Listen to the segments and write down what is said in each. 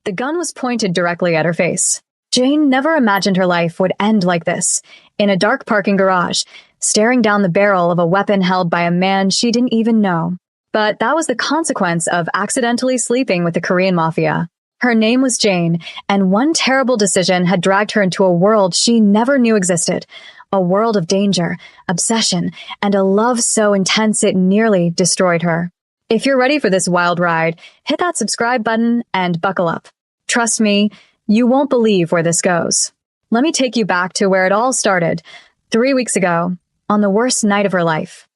The gun was pointed directly at her face. Jane never imagined her life would end like this, in a dark parking garage, staring down the barrel of a weapon held by a man she didn't even know. But that was the consequence of accidentally sleeping with the Korean Mafia. Her name was Jane, and one terrible decision had dragged her into a world she never knew existed. A world of danger, obsession, and a love so intense it nearly destroyed her. If you're ready for this wild ride, hit that subscribe button and buckle up. Trust me, you won't believe where this goes. Let me take you back to where it all started, 3 weeks ago, on the worst night of her life.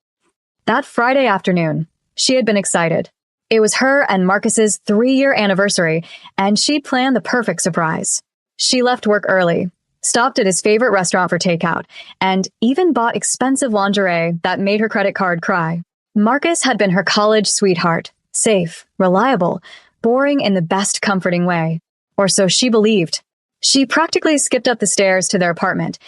That Friday afternoon, she had been excited. It was her and Marcus's 3-year anniversary, and she'd planned the perfect surprise. She left work early, stopped at his favorite restaurant for takeout, and even bought expensive lingerie that made her credit card cry. Marcus had been her college sweetheart, safe, reliable, boring in the best comforting way. Or so she believed. She practically skipped up the stairs to their apartment,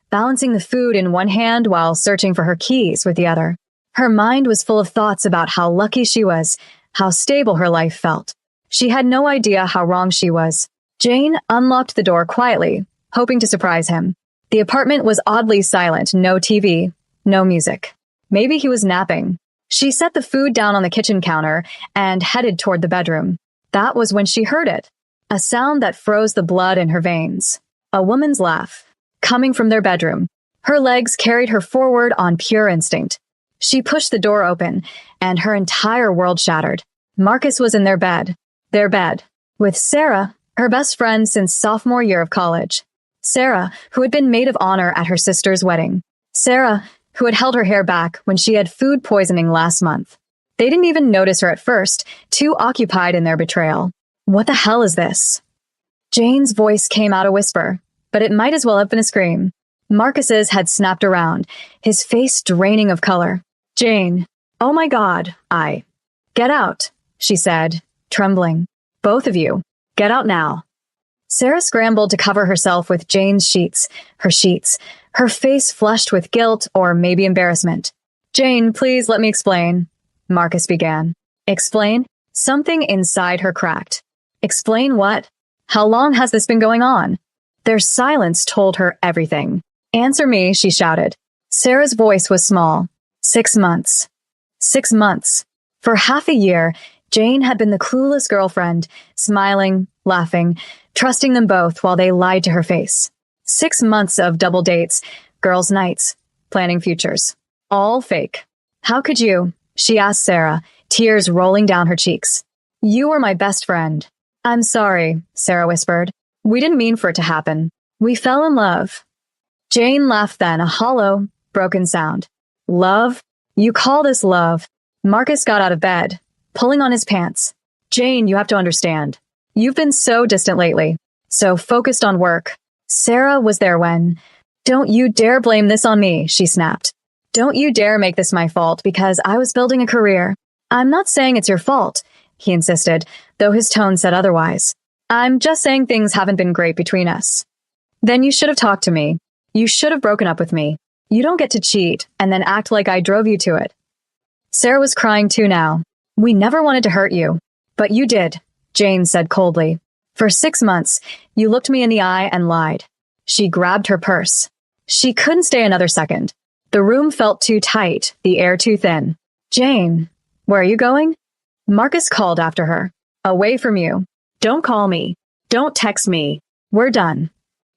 balancing the food in one hand while searching for her keys with the other. Her mind was full of thoughts about how lucky she was, how stable her life felt. She had no idea how wrong she was. Jane unlocked the door quietly, hoping to surprise him. The apartment was oddly silent, no TV, no music. Maybe he was napping. She set the food down on the kitchen counter and headed toward the bedroom. That was when she heard it. A sound that froze the blood in her veins. A woman's laugh, coming from their bedroom. Her legs carried her forward on pure instinct. She pushed the door open, and her entire world shattered. Marcus was in their bed, with Sarah, her best friend since sophomore year of college. Sarah, who had been maid of honor at her sister's wedding. Sarah, who had held her hair back when she had food poisoning last month. They didn't even notice her at first, too occupied in their betrayal. What the hell is this? Jane's voice came out a whisper, but it might as well have been a scream. Marcus's had snapped around, his face draining of color. Jane, oh my God, Get out, she said, trembling. Both of you, get out now. Sarah scrambled to cover herself with Jane's sheets, her face flushed with guilt or maybe embarrassment. Jane, please let me explain, Marcus began. Explain? Something inside her cracked. Explain what? How long has this been going on? Their silence told her everything. Answer me, she shouted. Sarah's voice was small. 6 months. 6 months. For half a year, Jane had been the clueless girlfriend, smiling, laughing, trusting them both while they lied to her face. 6 months of double dates, girls' nights, planning futures. All fake. How could you? She asked Sarah, tears rolling down her cheeks. You were my best friend. I'm sorry, Sarah whispered. We didn't mean for it to happen. We fell in love. Jane laughed then, a hollow, broken sound. Love? You call this love? Marcus got out of bed, pulling on his pants. Jane, you have to understand. You've been so distant lately, so focused on work. Sarah was there when... Don't you dare blame this on me, she snapped. Don't you dare make this my fault because I was building a career. I'm not saying it's your fault, he insisted, though his tone said otherwise. I'm just saying things haven't been great between us. Then you should have talked to me. You should have broken up with me. You don't get to cheat and then act like I drove you to it. Sarah was crying too now. We never wanted to hurt you. But you did, Jane said coldly. For 6 months, you looked me in the eye and lied. She grabbed her purse. She couldn't stay another second. The room felt too tight, the air too thin. Jane, where are you going? Marcus called after her. Away from you. Don't call me. Don't text me. We're done.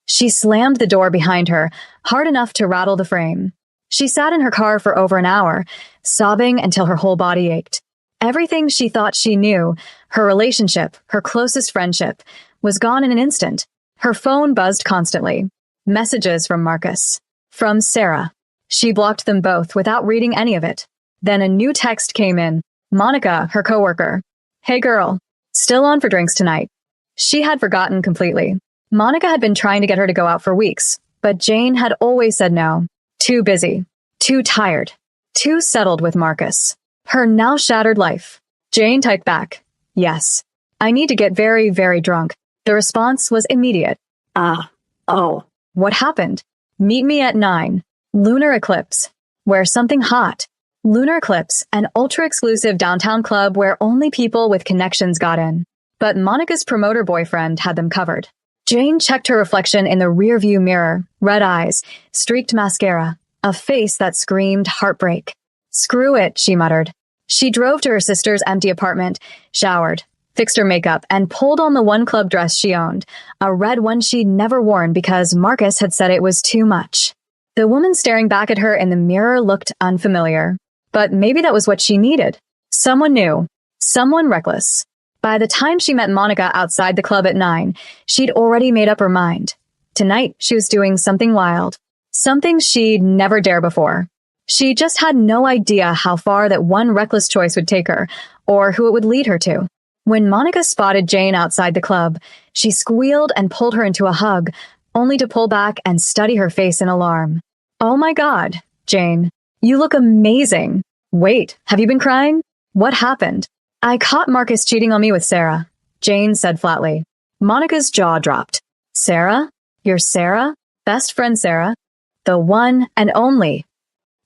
She slammed the door behind her, hard enough to rattle the frame. She sat in her car for over an hour, sobbing until her whole body ached. Everything she thought she knew, her relationship, her closest friendship, was gone in an instant. Her phone buzzed constantly. Messages from Marcus. From Sarah. She blocked them both without reading any of it. Then a new text came in. Monica, her coworker. Hey girl, still on for drinks tonight. She had forgotten completely. Monica had been trying to get her to go out for weeks, but Jane had always said no. Too busy. Too tired. Too settled with Marcus. Her now shattered life. Jane typed back. Yes. I need to get very, very drunk. The response was immediate. Oh. What happened? Meet me at 9. Lunar Eclipse. Wear something hot. Lunar Eclipse, an ultra-exclusive downtown club where only people with connections got in. but Monica's promoter boyfriend had them covered. Jane checked her reflection in the rearview mirror, red eyes, streaked mascara, a face that screamed heartbreak. Screw it, she muttered. She drove to her sister's empty apartment, showered, fixed her makeup, and pulled on the one club dress she owned, a red one she'd never worn because Marcus had said it was too much. The woman staring back at her in the mirror looked unfamiliar, but maybe that was what she needed. Someone new, someone reckless. By the time she met Monica outside the club at 9, she'd already made up her mind. Tonight, she was doing something wild, something she'd never dared before. She just had no idea how far that one reckless choice would take her, or who it would lead her to. When Monica spotted Jane outside the club, she squealed and pulled her into a hug, only to pull back and study her face in alarm. Oh my God, Jane, you look amazing. Wait, have you been crying? What happened? I caught Marcus cheating on me with Sarah, Jane said flatly. Monica's jaw dropped. Sarah? Your Sarah? Best friend Sarah? The one and only.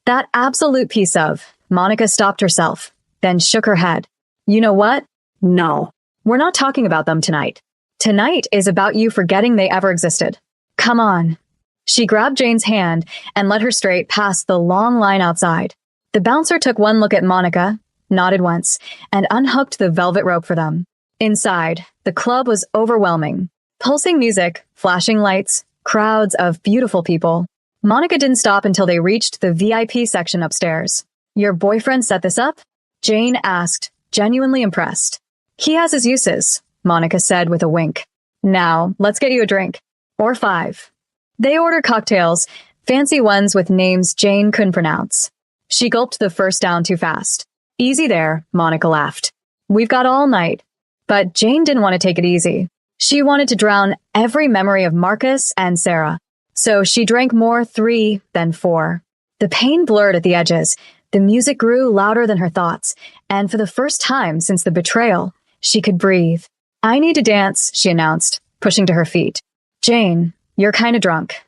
That absolute piece of. Monica stopped herself, then shook her head. You know what? No. We're not talking about them tonight. Tonight is about you forgetting they ever existed. Come on. She grabbed Jane's hand and led her straight past the long line outside. The bouncer took one look at Monica, nodded once, and unhooked the velvet rope for them. Inside, the club was overwhelming. Pulsing music, flashing lights, crowds of beautiful people. Monica didn't stop until they reached the VIP section upstairs. Your boyfriend set this up? Jane asked, genuinely impressed. He has his uses, Monica said with a wink. Now, let's get you a drink. Or 5. They ordered cocktails, fancy ones with names Jane couldn't pronounce. She gulped the first down too fast. Easy there, Monica laughed. We've got all night. But Jane didn't want to take it easy. She wanted to drown every memory of Marcus and Sarah. So she drank more 3 than 4. The pain blurred at the edges. The music grew louder than her thoughts. And for the first time since the betrayal, she could breathe. I need to dance, she announced, pushing to her feet. Jane, you're kind of drunk.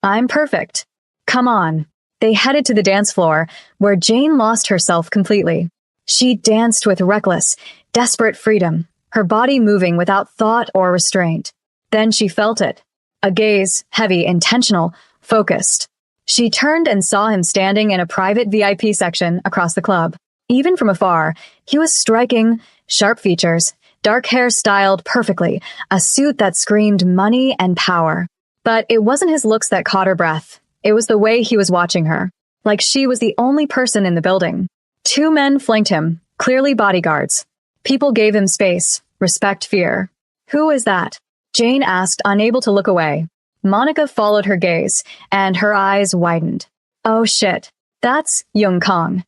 I'm perfect. Come on. They headed to the dance floor, where Jane lost herself completely. She danced with reckless, desperate freedom, her body moving without thought or restraint. Then she felt it. A gaze, heavy, intentional, focused. She turned and saw him standing in a private VIP section across the club. Even from afar, he was striking, sharp features, dark hair styled perfectly, a suit that screamed money and power. But it wasn't his looks that caught her breath. It was the way he was watching her, like she was the only person in the building. 2 men flanked him, clearly bodyguards. People gave him space, respect, fear. Who is that? Jane asked, unable to look away. Monica followed her gaze, and her eyes widened. Oh shit, that's Young Kong.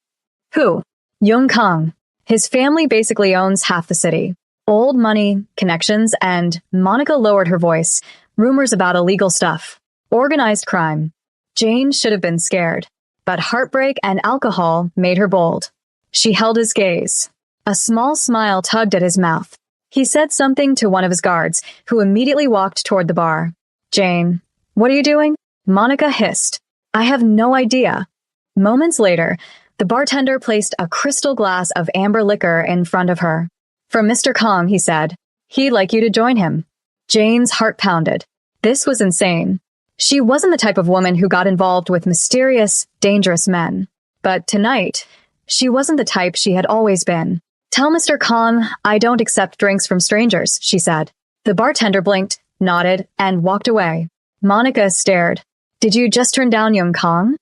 Who? Young Kong. His family basically owns half the city. Old money, connections, and Monica lowered her voice. Rumors about illegal stuff. Organized crime. Jane should have been scared, but heartbreak and alcohol made her bold. She held his gaze. A small smile tugged at his mouth. He said something to one of his guards, who immediately walked toward the bar. Jane, what are you doing? Monica hissed. I have no idea. Moments later, the bartender placed a crystal glass of amber liquor in front of her. From Mr. Kong, he said. He'd like you to join him. Jane's heart pounded. This was insane. She wasn't the type of woman who got involved with mysterious, dangerous men. But tonight, she wasn't the type she had always been. Tell Mr. Kong I don't accept drinks from strangers, she said. The bartender blinked, nodded, and walked away. Monica stared. Did you just turn down Young Kong?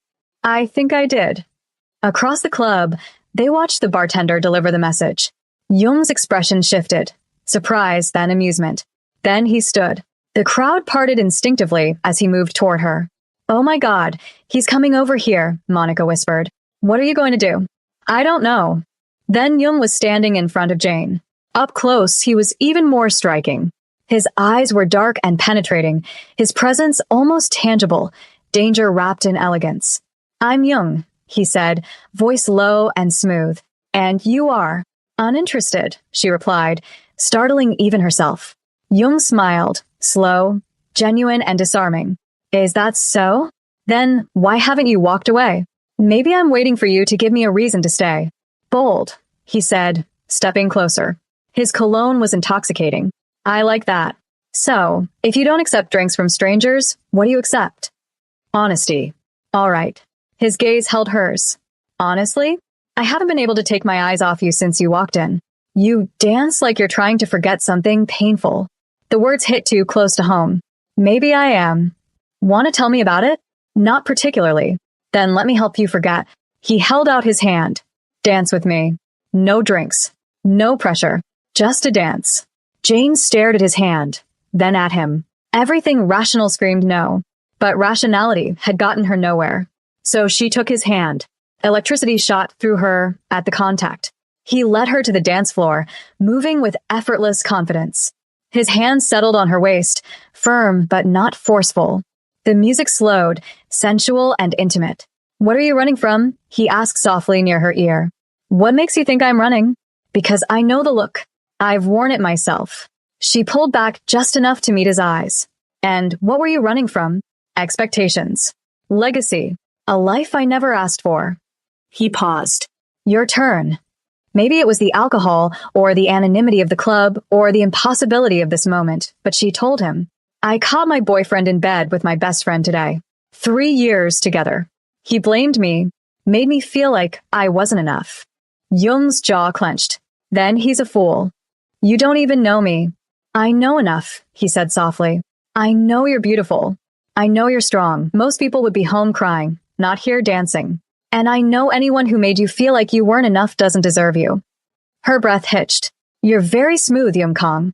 I think I did. Across the club, they watched the bartender deliver the message. Young's expression shifted. Surprise, then amusement. Then he stood. The crowd parted instinctively as he moved toward her. Oh my God, he's coming over here, Monica whispered. What are you going to do? I don't know. Then Young was standing in front of Jane. Up close, he was even more striking. His eyes were dark and penetrating, his presence almost tangible, danger wrapped in elegance. I'm Young, he said, voice low and smooth. And you are? Uninterested, she replied, startling even herself. Young smiled, slow, genuine, and disarming. Is that so? Then why haven't you walked away? Maybe I'm waiting for you to give me a reason to stay. Bold, he said, stepping closer. His cologne was intoxicating. I like that. So, if you don't accept drinks from strangers, what do you accept? Honesty. All right. His gaze held hers. Honestly, I haven't been able to take my eyes off you since you walked in. You dance like you're trying to forget something painful. The words hit too close to home. Maybe I am. Want to tell me about it? Not particularly. Then let me help you forget. He held out his hand. Dance with me. No drinks. No pressure. Just a dance. Jane stared at his hand, then at him. Everything rational screamed no. But rationality had gotten her nowhere. So she took his hand. Electricity shot through her at the contact. He led her to the dance floor, moving with effortless confidence. His hand settled on her waist, firm but not forceful. The music slowed, sensual and intimate. What are you running from? He asked softly near her ear. What makes you think I'm running? Because I know the look. I've worn it myself. She pulled back just enough to meet his eyes. And what were you running from? Expectations. Legacy. A life I never asked for. He paused. Your turn. Maybe it was the alcohol, or the anonymity of the club, or the impossibility of this moment, but she told him, I caught my boyfriend in bed with my best friend today. 3 years together. He blamed me, made me feel like I wasn't enough. Jung's jaw clenched. Then he's a fool. You don't even know me. I know enough, he said softly. I know you're beautiful. I know you're strong. Most people would be home crying, not here dancing. And I know anyone who made you feel like you weren't enough doesn't deserve you. Her breath hitched. You're very smooth, Jung Kong.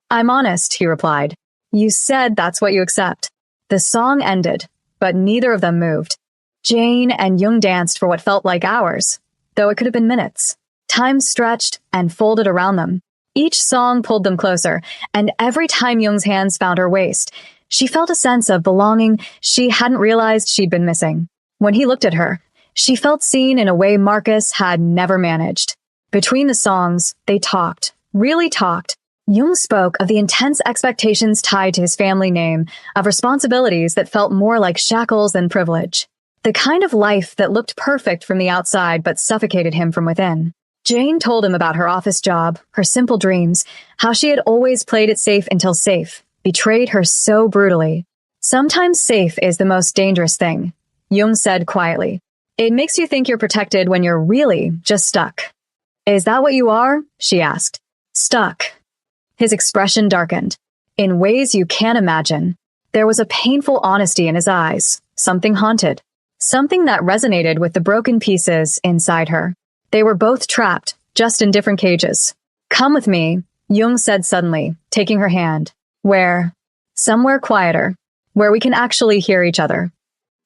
I'm honest, he replied. You said that's what you accept. The song ended, but neither of them moved. Jane and Jung danced for what felt like hours, though it could have been minutes. Time stretched and folded around them. Each song pulled them closer, and every time Jung's hands found her waist, she felt a sense of belonging she hadn't realized she'd been missing. When he looked at her, she felt seen in a way Marcus had never managed. Between the songs, they talked, really talked. Jung spoke of the intense expectations tied to his family name, of responsibilities that felt more like shackles than privilege. The kind of life that looked perfect from the outside but suffocated him from within. Jane told him about her office job, her simple dreams, how she had always played it safe until safe betrayed her so brutally. Sometimes safe is the most dangerous thing, Jung said quietly. It makes you think you're protected when you're really just stuck. Is that what you are? She asked. Stuck. His expression darkened. In ways you can't imagine. There was a painful honesty in his eyes, something haunted. Something that resonated with the broken pieces inside her. They were both trapped, just in different cages. Come with me, Jung said suddenly, taking her hand. Where? Somewhere quieter, where we can actually hear each other.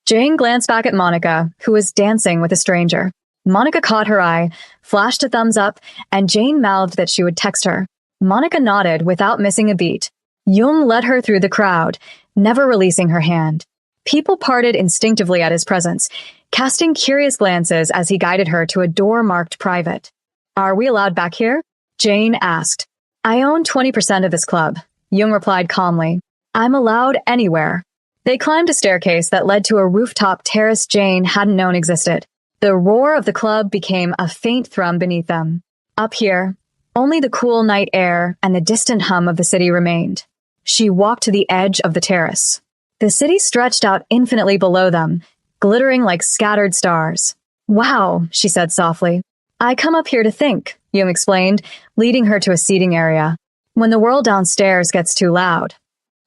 Jane glanced back at Monica, who was dancing with a stranger. Monica caught her eye, flashed a thumbs up, and Jane mouthed that she would text her. Monica nodded without missing a beat. Jung led her through the crowd, never releasing her hand. People parted instinctively at his presence, casting curious glances as he guided her to a door marked private. Are we allowed back here? Jane asked. I own 20% of this club, Jung replied calmly. I'm allowed anywhere. They climbed a staircase that led to a rooftop terrace Jane hadn't known existed. The roar of the club became a faint thrum beneath them. Up here, only the cool night air and the distant hum of the city remained. She walked to the edge of the terrace. The city stretched out infinitely below them, glittering like scattered stars. Wow, she said softly. I come up here to think, Jung explained, leading her to a seating area. When the world downstairs gets too loud.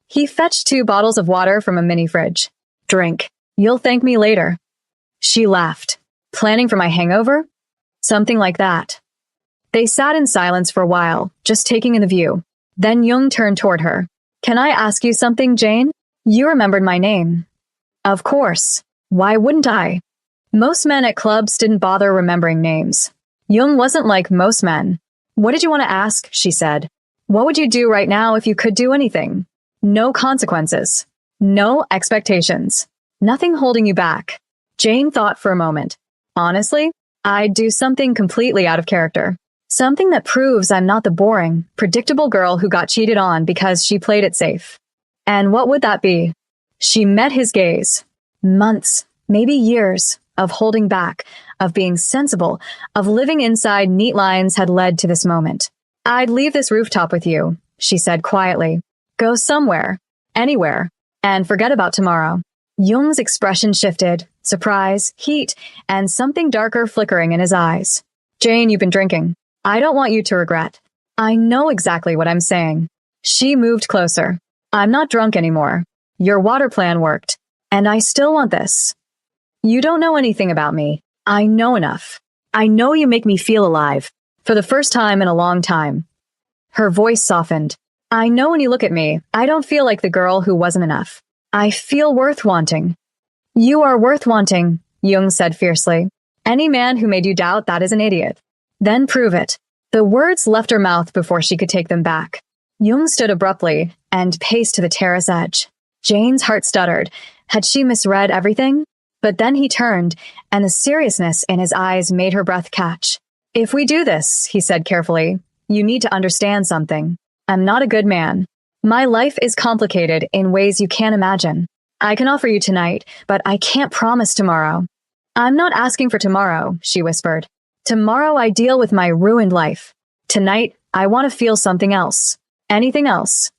He fetched 2 bottles of water from a mini fridge. Drink. You'll thank me later. She laughed. Planning for my hangover? Something like that. They sat in silence for a while, just taking in the view. Then Jung turned toward her. Can I ask you something, Jane? You remembered my name. Of course. Why wouldn't I? Most men at clubs didn't bother remembering names. Jung wasn't like most men. What did you want to ask? She said. What would you do right now if you could do anything? No consequences. No expectations. Nothing holding you back. Jane thought for a moment. Honestly, I'd do something completely out of character. Something that proves I'm not the boring, predictable girl who got cheated on because she played it safe. And what would that be? She met his gaze. Months, maybe years, of holding back, of being sensible, of living inside neat lines had led to this moment. I'd leave this rooftop with you, she said quietly. Go somewhere, anywhere, and forget about tomorrow. Jung's expression shifted, surprise, heat, and something darker flickering in his eyes. Jane, you've been drinking. I don't want you to regret. I know exactly what I'm saying. She moved closer. I'm not drunk anymore. Your water plan worked, and I still want this. You don't know anything about me. I know enough. I know you make me feel alive, for the first time in a long time. Her voice softened. I know when you look at me, I don't feel like the girl who wasn't enough. I feel worth wanting. You are worth wanting, Jung said fiercely. Any man who made you doubt that is an idiot. Then prove it. The words left her mouth before she could take them back. Jung stood abruptly and paced to the terrace edge. Jane's heart stuttered. Had she misread everything? But then he turned, and the seriousness in his eyes made her breath catch. If we do this, he said carefully, you need to understand something. I'm not a good man. My life is complicated in ways you can't imagine. I can offer you tonight, but I can't promise tomorrow. I'm not asking for tomorrow, she whispered. Tomorrow I deal with my ruined life. Tonight, I want to feel something else. Anything else.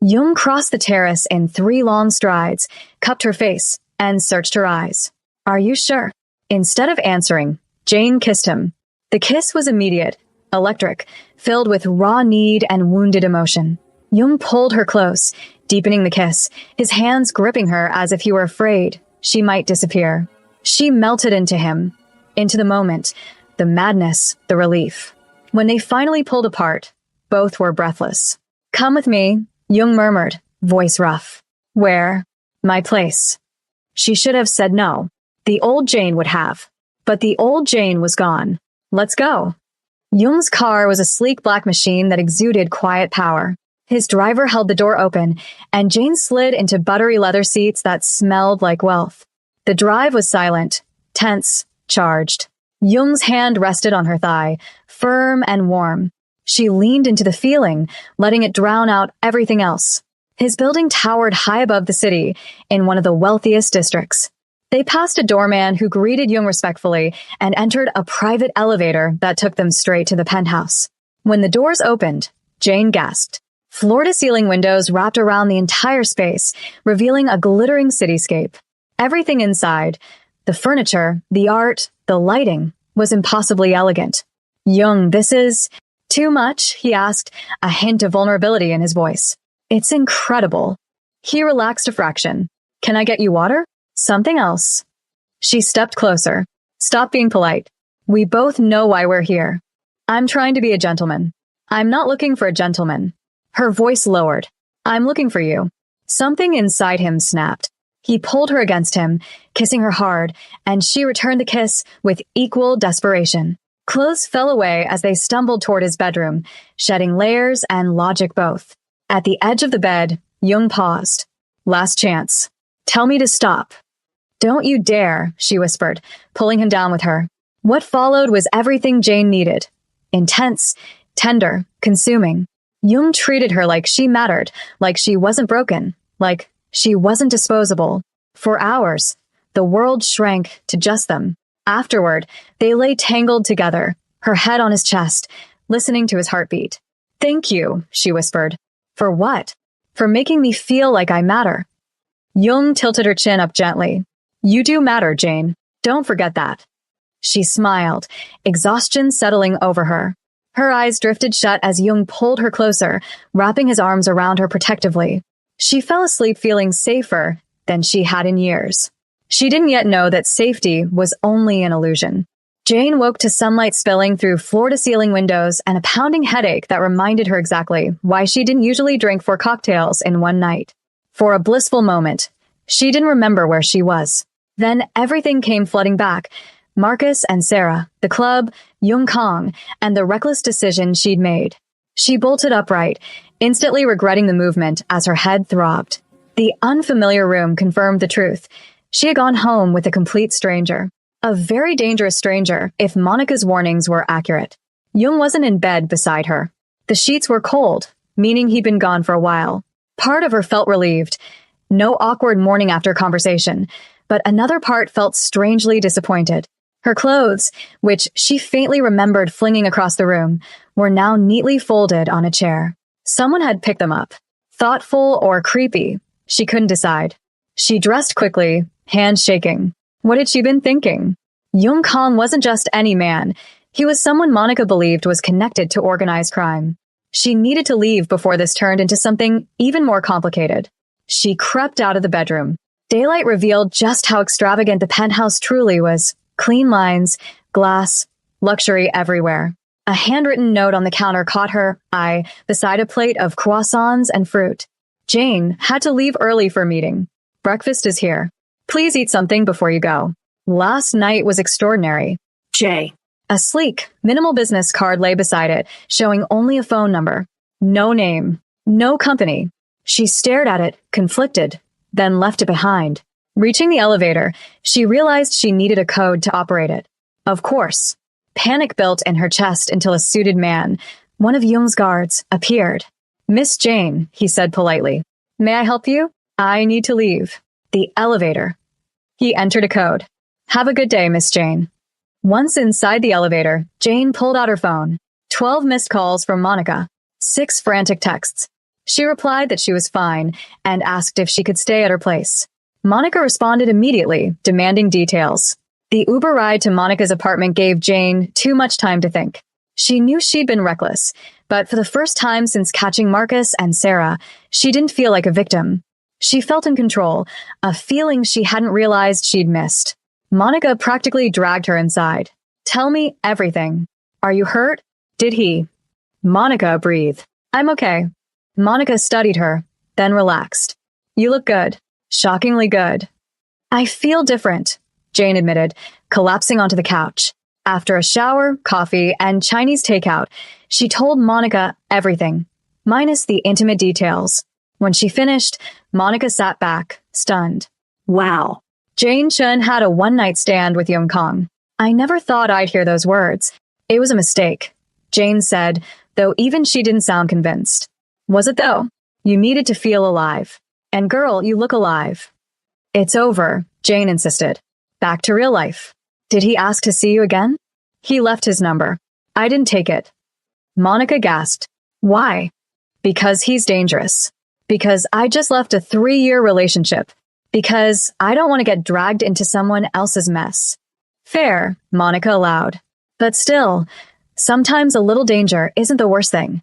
Jung crossed the terrace in 3 long strides, cupped her face, and searched her eyes. Are you sure? Instead of answering, Jane kissed him. The kiss was immediate, electric, filled with raw need and wounded emotion. Jung pulled her close, deepening the kiss, his hands gripping her as if he were afraid she might disappear. She melted into him, into the moment, the madness, the relief. When they finally pulled apart, both were breathless. Come with me, Jung murmured, voice rough. Where? My place. She should have said no. The old Jane would have. But the old Jane was gone. Let's go. Jung's car was a sleek black machine that exuded quiet power. His driver held the door open, and Jane slid into buttery leather seats that smelled like wealth. The drive was silent, tense, charged. Jung's hand rested on her thigh, firm and warm. She leaned into the feeling, letting it drown out everything else. His building towered high above the city, in one of the wealthiest districts. They passed a doorman who greeted Jung respectfully and entered a private elevator that took them straight to the penthouse. When the doors opened, Jane gasped. Floor-to-ceiling windows wrapped around the entire space, revealing a glittering cityscape. Everything inside, the furniture, the art, the lighting, was impossibly elegant. Jung, this is too much, he asked, a hint of vulnerability in his voice. It's incredible. He relaxed a fraction. Can I get you water? Something else. She stepped closer. Stop being polite. We both know why we're here. I'm trying to be a gentleman. I'm not looking for a gentleman. Her voice lowered. I'm looking for you. Something inside him snapped. He pulled her against him, kissing her hard, and she returned the kiss with equal desperation. Clothes fell away as they stumbled toward his bedroom, shedding layers and logic both. At the edge of the bed, Jung paused. Last chance. Tell me to stop. Don't you dare, she whispered, pulling him down with her. What followed was everything Jane needed. Intense, tender, consuming. Jung treated her like she mattered, like she wasn't broken, like she wasn't disposable. For hours, the world shrank to just them. Afterward, they lay tangled together, her head on his chest, listening to his heartbeat. Thank you, she whispered. For what? For making me feel like I matter. Jung tilted her chin up gently. You do matter, Jane. Don't forget that. She smiled, exhaustion settling over her. Her eyes drifted shut as Jung pulled her closer, wrapping his arms around her protectively. She fell asleep feeling safer than she had in years. She didn't yet know that safety was only an illusion. Jane woke to sunlight spilling through floor-to-ceiling windows and a pounding headache that reminded her exactly why she didn't usually drink 4 cocktails in one night. For a blissful moment, she didn't remember where she was. Then everything came flooding back. Marcus and Sarah, the club, Jung Kong, and the reckless decision she'd made. She bolted upright, instantly regretting the movement as her head throbbed. The unfamiliar room confirmed the truth. She had gone home with a complete stranger. A very dangerous stranger, if Monica's warnings were accurate. Jung wasn't in bed beside her. The sheets were cold, meaning he'd been gone for a while. Part of her felt relieved. No awkward morning after conversation, but another part felt strangely disappointed. Her clothes, which she faintly remembered flinging across the room, were now neatly folded on a chair. Someone had picked them up. Thoughtful or creepy, she couldn't decide. She dressed quickly, hands shaking. What had she been thinking? Young Kong wasn't just any man. He was someone Monica believed was connected to organized crime. She needed to leave before this turned into something even more complicated. She crept out of the bedroom. Daylight revealed just how extravagant the penthouse truly was. Clean lines, glass, luxury everywhere. A handwritten note on the counter caught her eye beside a plate of croissants and fruit. Jane had to leave early for a meeting. Breakfast is here. Please eat something before you go. Last night was extraordinary. Jay. A sleek, minimal business card lay beside it, showing only a phone number. No name. No company. She stared at it, conflicted, then left it behind. Reaching the elevator, she realized she needed a code to operate it. Of course. Panic built in her chest until a suited man, one of Jung's guards, appeared. Miss Jane, he said politely. May I help you? I need to leave. The elevator. He entered a code. Have a good day, Miss Jane. Once inside the elevator, Jane pulled out her phone. 12 missed calls from Monica. 6 frantic texts. She replied that she was fine and asked if she could stay at her place. Monica responded immediately, demanding details. The Uber ride to Monica's apartment gave Jane too much time to think. She knew she'd been reckless, but for the first time since catching Marcus and Sarah, she didn't feel like a victim. She felt in control, a feeling she hadn't realized she'd missed. Monica practically dragged her inside. Tell me everything. Are you hurt? Did he? Monica breathed. I'm okay. Monica studied her, then relaxed. You look good. Shockingly good. I feel different, Jane admitted, collapsing onto the couch. After a shower, coffee, and Chinese takeout, she told Monica everything, minus the intimate details. When she finished, Monica sat back, stunned. Wow. Jane Chen had a one-night stand with Young Kong. I never thought I'd hear those words. It was a mistake, Jane said, though even she didn't sound convinced. Was it though? You needed to feel alive. And girl, you look alive. It's over, Jane insisted. Back to real life. Did he ask to see you again? He left his number. I didn't take it. Monica gasped. Why? Because he's dangerous. Because I just left a 3-year relationship. Because I don't want to get dragged into someone else's mess. Fair, Monica allowed. But still, sometimes a little danger isn't the worst thing.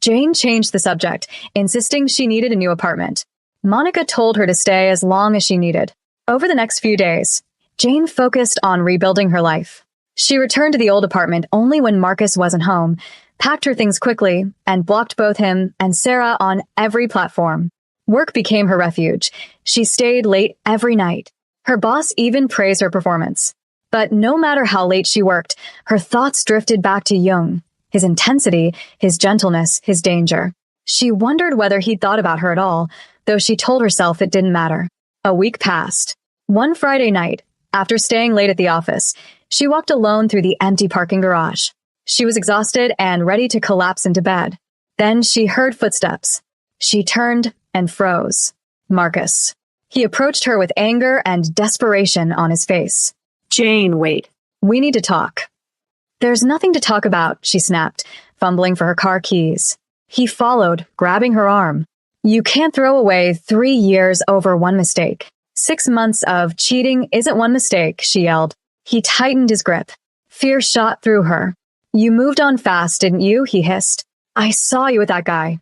Jane changed the subject, insisting she needed a new apartment. Monica told her to stay as long as she needed. Over the next few days, Jane focused on rebuilding her life. She returned to the old apartment only when Marcus wasn't home, packed her things quickly, and blocked both him and Sarah on every platform. Work became her refuge. She stayed late every night. Her boss even praised her performance. But no matter how late she worked, her thoughts drifted back to Jung, his intensity, his gentleness, his danger. She wondered whether he'd thought about her at all, though she told herself it didn't matter. A week passed. One Friday night, after staying late at the office, she walked alone through the empty parking garage. She was exhausted and ready to collapse into bed. Then she heard footsteps. She turned and froze. Marcus. He approached her with anger and desperation on his face. Jane, wait. We need to talk. There's nothing to talk about, she snapped, fumbling for her car keys. He followed, grabbing her arm. You can't throw away 3 years over one mistake. 6 months of cheating isn't one mistake, she yelled. He tightened his grip. Fear shot through her. You moved on fast, didn't you? He hissed. I saw you with that guy.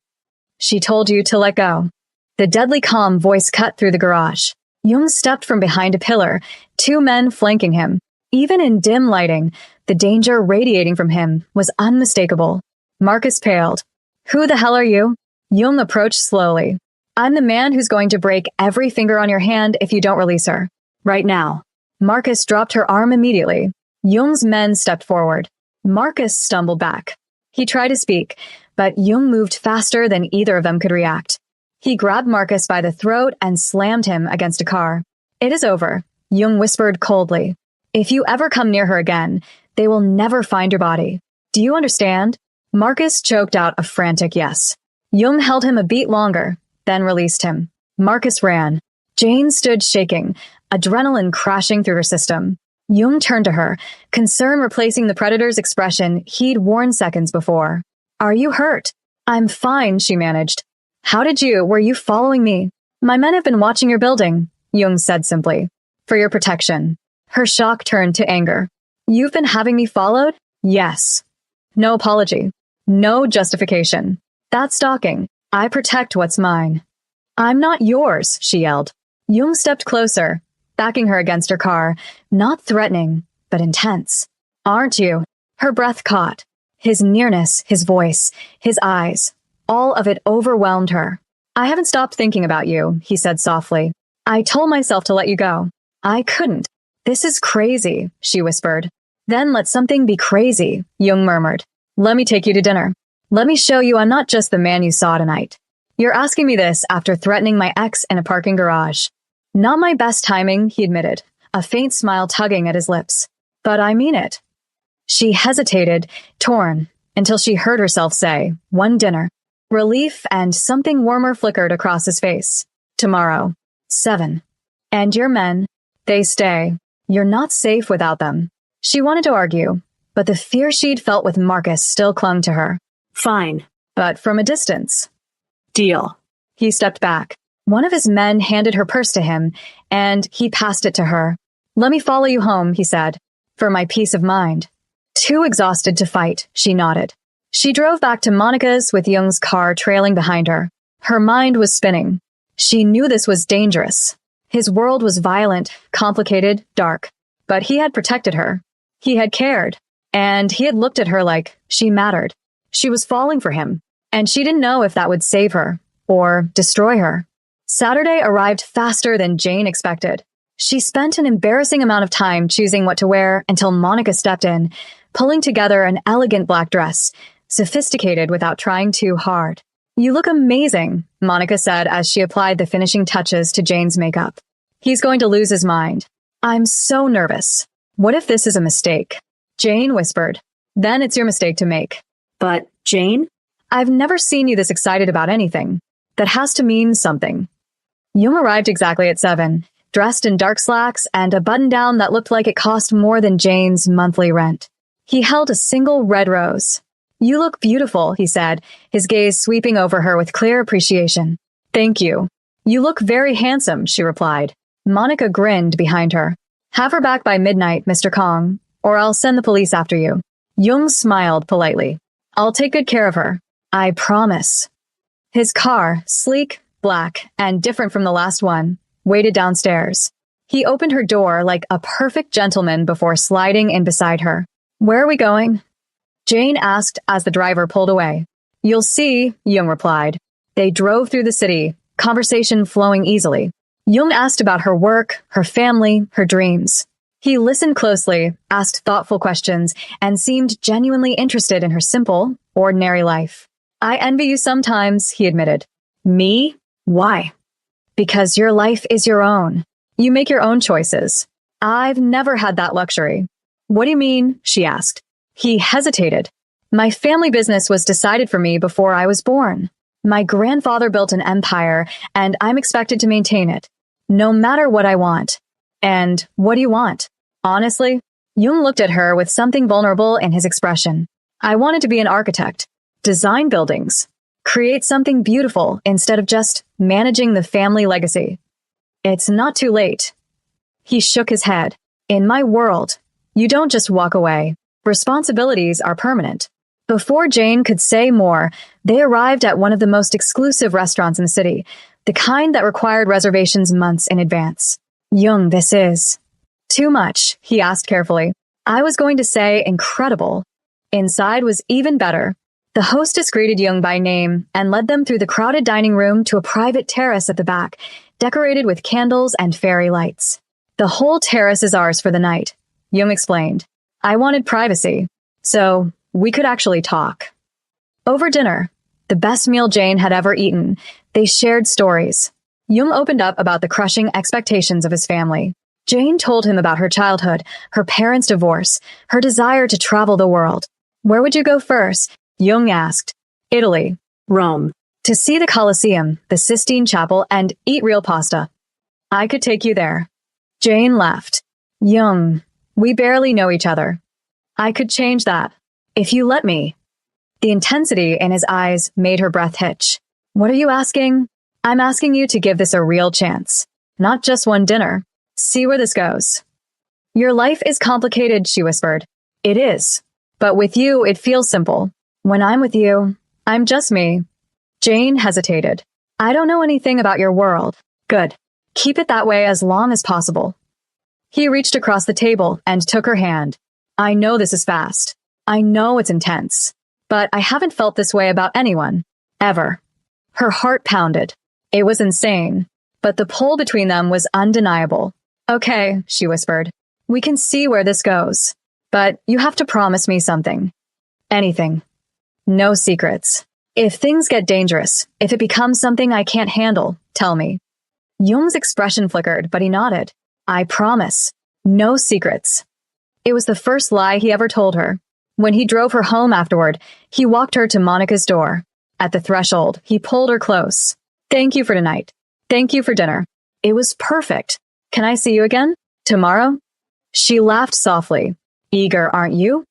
She told you to let go. The deadly calm voice cut through the garage. Jung stepped from behind a pillar, 2 men flanking him. Even in dim lighting, the danger radiating from him was unmistakable. Marcus paled. Who the hell are you? Jung approached slowly. I'm the man who's going to break every finger on your hand if you don't release her. Right now. Marcus dropped her arm immediately. Jung's men stepped forward. Marcus stumbled back. He tried to speak, but Jung moved faster than either of them could react. He grabbed Marcus by the throat and slammed him against a car. It is over, Jung whispered coldly. If you ever come near her again, they will never find your body. Do you understand? Marcus choked out a frantic yes. Jung held him a beat longer, then released him. Marcus ran. Jane stood shaking, adrenaline crashing through her system. Jung turned to her, concern replacing the predator's expression he'd worn seconds before. Are you hurt? I'm fine, she managed. Were you following me? My men have been watching your building, Jung said simply. For your protection. Her shock turned to anger. You've been having me followed? Yes. No apology. No justification. That's stalking. I protect what's mine. I'm not yours, she yelled. Jung stepped closer, backing her against her car, not threatening, but intense. Aren't you? Her breath caught. His nearness, his voice, his eyes, all of it overwhelmed her. I haven't stopped thinking about you, he said softly. I told myself to let you go. I couldn't. This is crazy, she whispered. Then let something be crazy, Jung murmured. Let me take you to dinner. Let me show you I'm not just the man you saw tonight. You're asking me this after threatening my ex in a parking garage. Not my best timing, he admitted, a faint smile tugging at his lips. But I mean it. She hesitated, torn, until she heard herself say, one dinner. Relief and something warmer flickered across his face. Tomorrow. 7. And your men, they stay. You're not safe without them. She wanted to argue, but the fear she'd felt with Marcus still clung to her. Fine. But from a distance. Deal. He stepped back. One of his men handed her purse to him, and he passed it to her. Let me follow you home, he said. For my peace of mind. Too exhausted to fight, she nodded. She drove back to Monica's with Jung's car trailing behind her. Her mind was spinning. She knew this was dangerous. His world was violent, complicated, dark. But he had protected her. He had cared. And he had looked at her like she mattered. She was falling for him. And she didn't know if that would save her or destroy her. Saturday arrived faster than Jane expected. She spent an embarrassing amount of time choosing what to wear until Monica stepped in, pulling together an elegant black dress, sophisticated without trying too hard. You look amazing, Monica said as she applied the finishing touches to Jane's makeup. He's going to lose his mind. I'm so nervous. What if this is a mistake? Jane whispered. Then it's your mistake to make. But, Jane? I've never seen you this excited about anything. That has to mean something. Jung arrived exactly at 7, dressed in dark slacks and a button-down that looked like it cost more than Jane's monthly rent. He held a single red rose. You look beautiful, he said, his gaze sweeping over her with clear appreciation. Thank you. You look very handsome, she replied. Monica grinned behind her. Have her back by midnight, Mr. Kong, or I'll send the police after you. Jung smiled politely. I'll take good care of her. I promise. His car, sleek, black, and different from the last one, waited downstairs. He opened her door like a perfect gentleman before sliding in beside her. Where are we going? Jane asked as the driver pulled away. You'll see, Jung replied. They drove through the city, conversation flowing easily. Jung asked about her work, her family, her dreams. He listened closely, asked thoughtful questions, and seemed genuinely interested in her simple, ordinary life. I envy you sometimes, he admitted. Me? Why? Because your life is your own. You make your own choices. I've never had that luxury. What do you mean? She asked. He hesitated. My family business was decided for me before I was born. My grandfather built an empire, and I'm expected to maintain it, no matter what I want. And what do you want? Honestly, Jung looked at her with something vulnerable in his expression. I wanted to be an architect, design buildings, create something beautiful instead of just managing the family legacy. It's not too late. He shook his head. In my world, you don't just walk away. Responsibilities are permanent. Before Jane could say more, they arrived at one of the most exclusive restaurants in the city, the kind that required reservations months in advance. Jung, this is too much, he asked carefully. I was going to say incredible. Inside was even better. The hostess greeted Jung by name and led them through the crowded dining room to a private terrace at the back, decorated with candles and fairy lights. The whole terrace is ours for the night, Jung explained. I wanted privacy, so we could actually talk. Over dinner, the best meal Jane had ever eaten, they shared stories. Jung opened up about the crushing expectations of his family. Jane told him about her childhood, her parents' divorce, her desire to travel the world. Where would you go first? Jung asked. Italy. Rome. To see the Colosseum, the Sistine Chapel, and eat real pasta. I could take you there. Jane laughed. Jung, We barely know each other. I could change that. If you let me. The intensity in his eyes made her breath hitch. What are you asking? I'm asking you to give this a real chance. Not just one dinner. See where this goes. Your life is complicated, she whispered. It is. But with you, it feels simple. When I'm with you, I'm just me. Jane hesitated. I don't know anything about your world. Good. Keep it that way as long as possible. He reached across the table and took her hand. I know this is fast. I know it's intense. But I haven't felt this way about anyone. Ever. Her heart pounded. It was insane. But the pull between them was undeniable. Okay, she whispered. We can see where this goes. But you have to promise me something. Anything. No secrets. If things get dangerous, if it becomes something I can't handle, tell me. Jung's expression flickered, but he nodded. I promise. No secrets. It was the first lie he ever told her. When he drove her home afterward, he walked her to Monica's door. At the threshold, he pulled her close. Thank you for tonight. Thank you for dinner. It was perfect. Can I see you again? Tomorrow? She laughed softly. Eager, aren't you?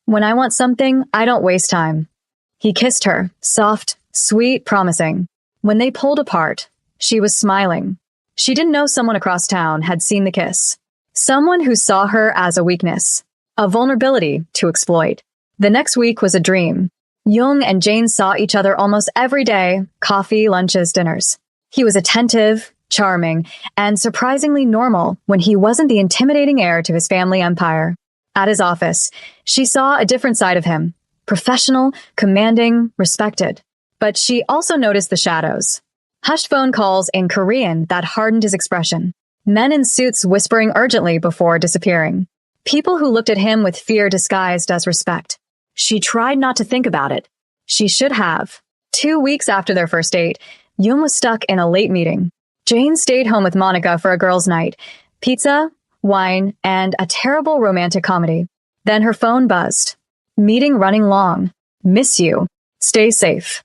When I want something, I don't waste time. He kissed her, soft, sweet, promising. When they pulled apart, she was smiling. She didn't know someone across town had seen the kiss. Someone who saw her as a weakness, a vulnerability to exploit. The next week was a dream. Jung and Jane saw each other almost every day, coffee, lunches, dinners. He was attentive, charming, and surprisingly normal when he wasn't the intimidating heir to his family empire. At his office, she saw a different side of him. Professional, commanding, respected. But she also noticed the shadows. Hushed phone calls in Korean that hardened his expression. Men in suits whispering urgently before disappearing. People who looked at him with fear disguised as respect. She tried not to think about it. She should have. 2 weeks after their first date, Jung was stuck in a late meeting. Jane stayed home with Monica for a girls' night. Pizza, wine, and a terrible romantic comedy. Then her phone buzzed. Meeting running long. Miss you. Stay safe.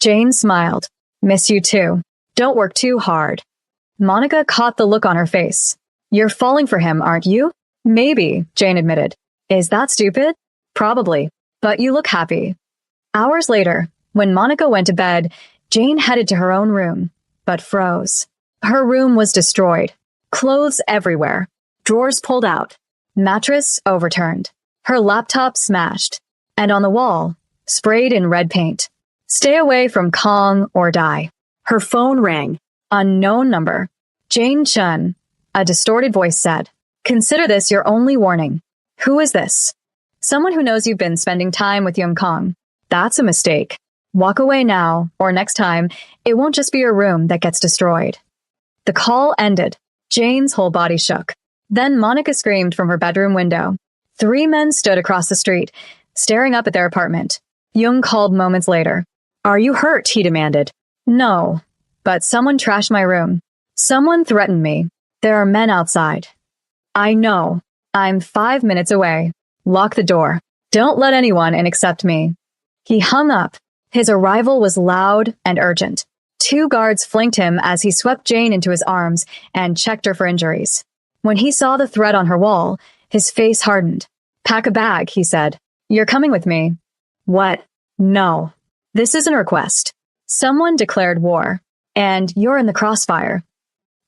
Jane smiled. Miss you too. Don't work too hard. Monica caught the look on her face. You're falling for him, aren't you? Maybe, Jane admitted. Is that stupid? Probably. But you look happy. Hours later, when Monica went to bed, Jane headed to her own room, but froze. Her room was destroyed. Clothes everywhere. Drawers pulled out. Mattress overturned. Her laptop smashed. And on the wall, sprayed in red paint. Stay away from Kong or die. Her phone rang. Unknown number. Jane Chun. A distorted voice said, Consider this your only warning. Who is this? Someone who knows you've been spending time with Young Kong. That's a mistake. Walk away now, or next time, it won't just be your room that gets destroyed. The call ended. Jane's whole body shook. Then Monica screamed from her bedroom window. 3 men stood across the street, staring up at their apartment. Jung called moments later. Are you hurt? He demanded. No, but someone trashed my room. Someone threatened me. There are men outside. I know. I'm 5 minutes away. Lock the door. Don't let anyone in except me. He hung up. His arrival was loud and urgent. 2 guards flanked him as he swept Jane into his arms and checked her for injuries. When he saw the threat on her wall, his face hardened. Pack a bag, he said. You're coming with me. What? No. This isn't a request. Someone declared war, and you're in the crossfire.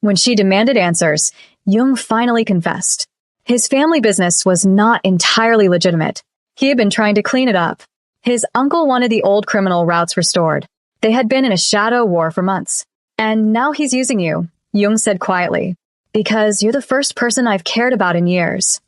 When she demanded answers, Jung finally confessed. His family business was not entirely legitimate. He had been trying to clean it up. His uncle wanted the old criminal routes restored. They had been in a shadow war for months. And now he's using you, Jung said quietly, because you're the first person I've cared about in years.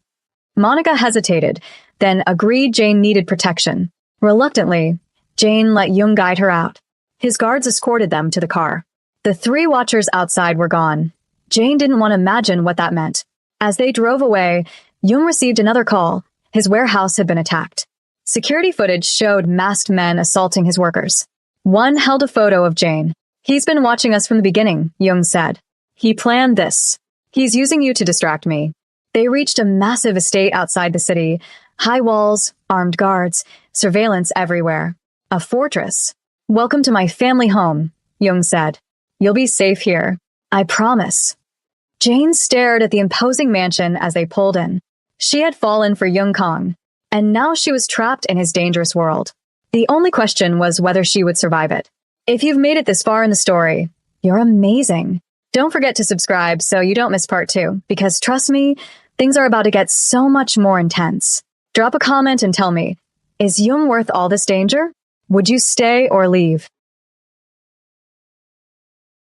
Monica hesitated, then agreed Jane needed protection. Reluctantly, Jane let Jung guide her out. His guards escorted them to the car. The 3 watchers outside were gone. Jane didn't want to imagine what that meant. As they drove away, Jung received another call. His warehouse had been attacked. Security footage showed masked men assaulting his workers. One held a photo of Jane. He's been watching us from the beginning, Jung said. He planned this. He's using you to distract me. They reached a massive estate outside the city. High walls, armed guards, surveillance everywhere. A fortress. Welcome to my family home, Jung said. You'll be safe here. I promise. Jane stared at the imposing mansion as they pulled in. She had fallen for Young Kong, and now she was trapped in his dangerous world. The only question was whether she would survive it. If you've made it this far in the story, you're amazing. Don't forget to subscribe so you don't miss part 2, because trust me, things are about to get so much more intense. Drop a comment and tell me, is Jung worth all this danger? Would you stay or leave?